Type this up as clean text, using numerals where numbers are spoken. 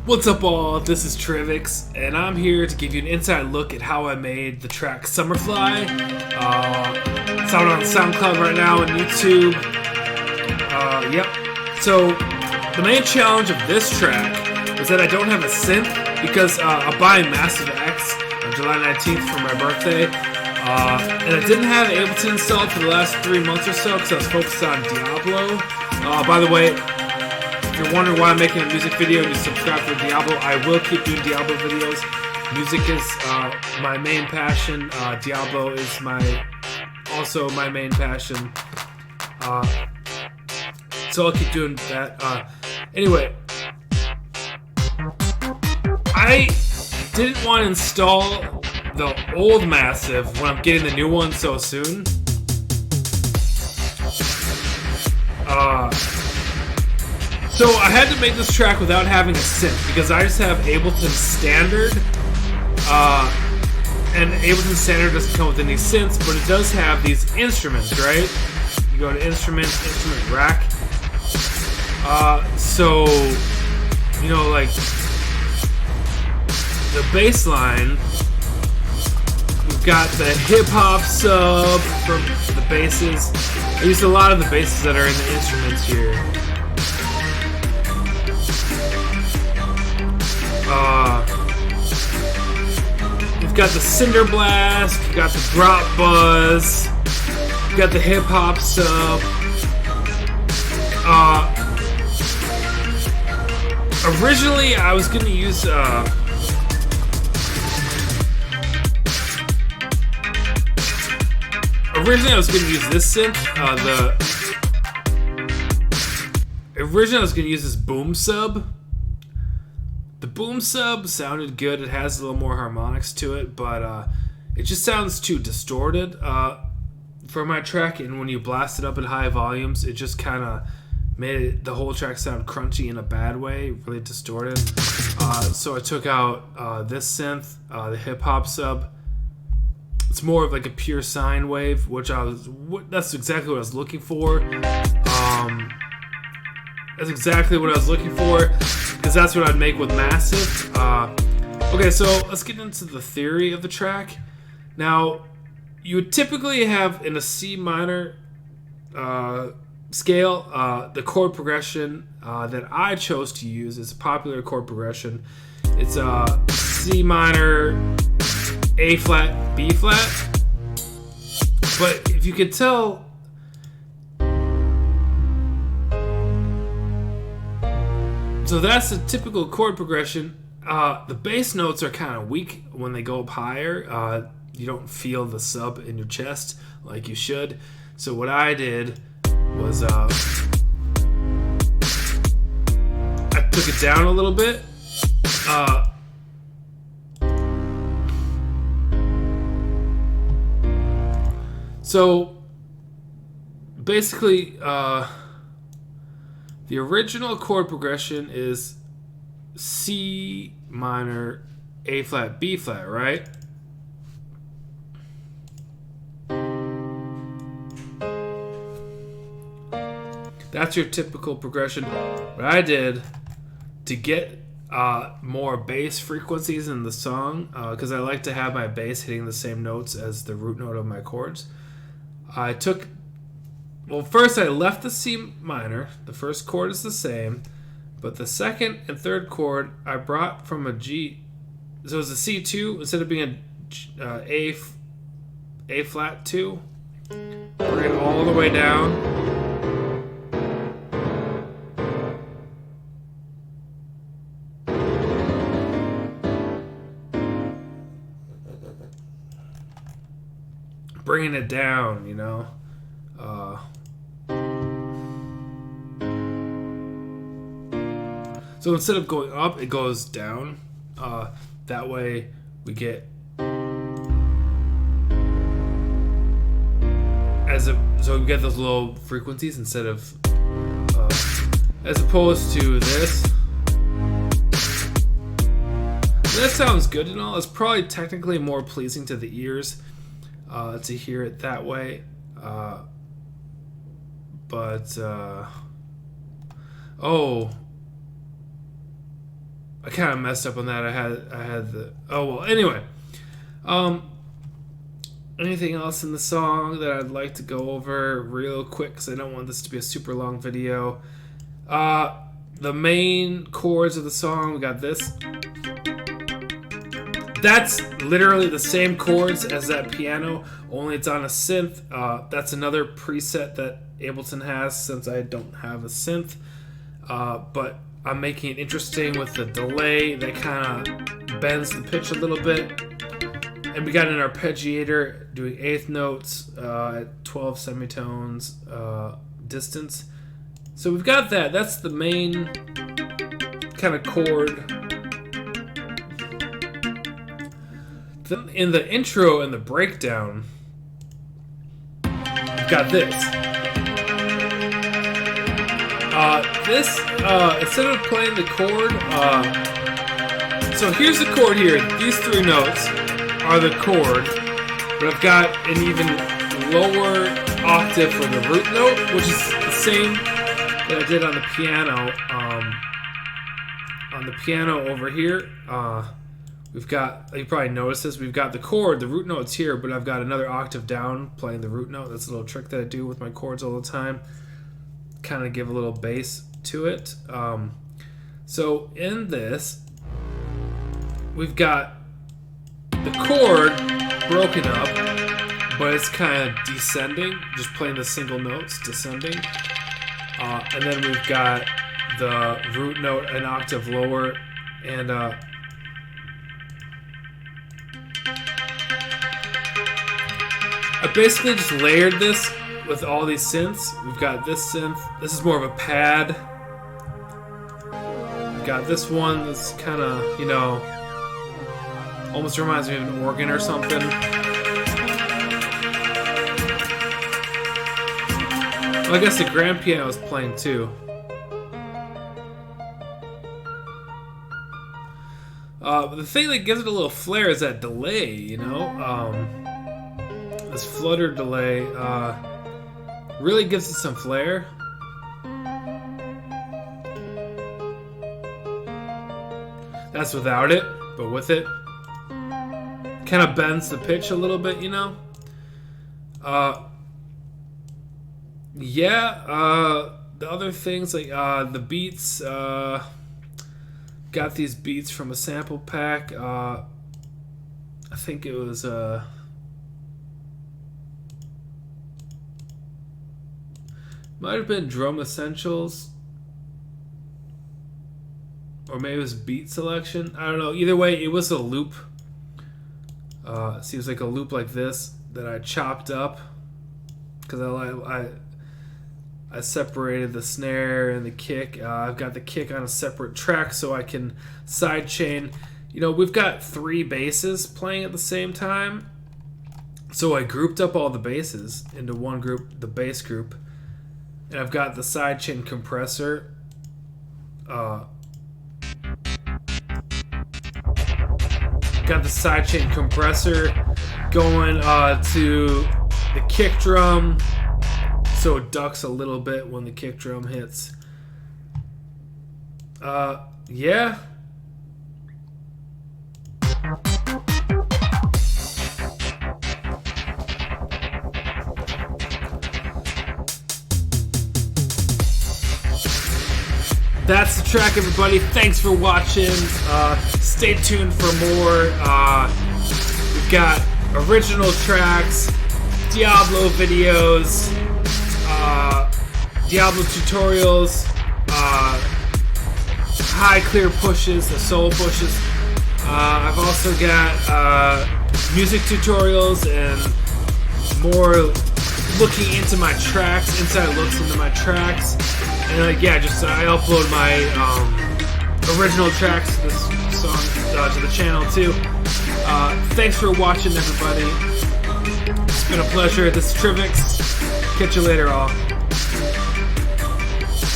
What's up all, this is Trivix, and I'm here to give you an inside look at how I made the track Summerfly. It's out on SoundCloud right now and YouTube. Yep. So, the main challenge of this track is that I don't have a synth because I'm buying Massive X on July 19th for my birthday. And I didn't have Ableton installed for the last 3 months or so because I was focused on Diablo. By the way, if you're wondering why I'm making a music video and you subscribe for Diablo, I will keep doing Diablo videos. Music is my main passion. Diablo is also my main passion. So I'll keep doing that. Anyway, I didn't want to install the old Massive when I'm getting the new one so soon. So I had to make this track without having a synth because I just have Ableton Standard, and Ableton Standard doesn't come with any synths, but it does have these instruments, right? You go to Instrument Rack. So, you know, like the bass line, we've got the hip hop sub from the basses. I used a lot of the basses that are in the instruments here. We've got the Cinder Blast, we've got the Drop Buzz, we've got the hip hop sub. Originally, I was gonna use this synth. Originally, I was gonna use this boom sub. The boom sub sounded good. It has a little more harmonics to it, but it just sounds too distorted for my track. And when you blast it up at high volumes, it just kind of made the whole track sound crunchy in a bad way, really distorted. So I took out this synth, the hip hop sub. It's more of like a pure sine wave, that's exactly what I was looking for. That's exactly what I was looking for, because that's what I'd make with Massive. Okay, so let's get into the theory of the track. Now, you would typically have in a C minor scale, the chord progression that I chose to use is a popular chord progression. It's C minor, A flat, B flat. But if you could tell, so that's the typical chord progression. The bass notes are kind of weak when they go up higher. You don't feel the sub in your chest like you should. So what I did was I took it down a little bit. So basically, the original chord progression is C minor, A flat, B flat, right? That's your typical progression. What I did to get more bass frequencies in the song, because I like to have my bass hitting the same notes as the root note of my chords, first I left the C minor. The first chord is the same, but the second and third chord I brought from a G. So it's a C2 instead of being a A flat 2. Bring it all the way down. Bringing it down, you know. So instead of going up, it goes down. That way we get so we get those low frequencies instead of as opposed to this. That sounds good and all. It's probably technically more pleasing to the ears to hear it that way. I kind of messed up on that. I had the, oh well. Anyway, anything else in the song that I'd like to go over real quick, because I don't want this to be a super long video. The main chords of the song, we got this. That's literally the same chords as that piano, only it's on a synth. That's another preset that Ableton has, since I don't have a synth. But I'm making it interesting with the delay that kind of bends the pitch a little bit. And we got an arpeggiator doing eighth notes at 12 semitones distance. So we've got that. That's the main kind of chord. Then in the intro and the breakdown, we've got this. Instead of playing the chord, so here's the chord here. These three notes are the chord, but I've got an even lower octave for the root note, which is the same that I did on the piano. On the piano over here, we've got, you probably noticed this, we've got the chord, the root note's here, but I've got another octave down playing the root note. That's a little trick that I do with my chords all the time. Kind of give a little bass to it. So in this, we've got the chord broken up, but it's kind of descending, just playing the single notes, descending. And then we've got the root note an octave lower, and I basically just layered this with all these synths. We've got this synth. This is more of a pad. We've got this one that's kind of, you know, almost reminds me of an organ or something. Well, I guess the grand piano is playing too. But the thing that gives it a little flair is that delay, you know? This flutter delay really gives it some flair. That's without it, but with it, kind of bends the pitch a little bit, you know? The other things, like the beats, got these beats from a sample pack. I think it was might have been Drum Essentials, or maybe it was Beat Selection. I don't know. Either way, it was a loop. It seems like a loop like this that I chopped up, because I separated the snare and the kick. I've got the kick on a separate track so I can sidechain. You know, we've got 3 basses playing at the same time, so I grouped up all the basses into one group, the bass group, and I've got the sidechain compressor. Got the sidechain compressor going to the kick drum, so it ducks a little bit when the kick drum hits. Yeah. That's the track, everybody. Thanks for watching. Stay tuned for more. We've got original tracks, Diablo videos, Diablo tutorials, high clear pushes, the solo pushes. I've also got music tutorials and more looking into my tracks, inside looks into my tracks. And yeah, just I upload my original tracks to this song to the channel too. Thanks for watching, everybody. It's been a pleasure. This is Trivix. Catch you later, all.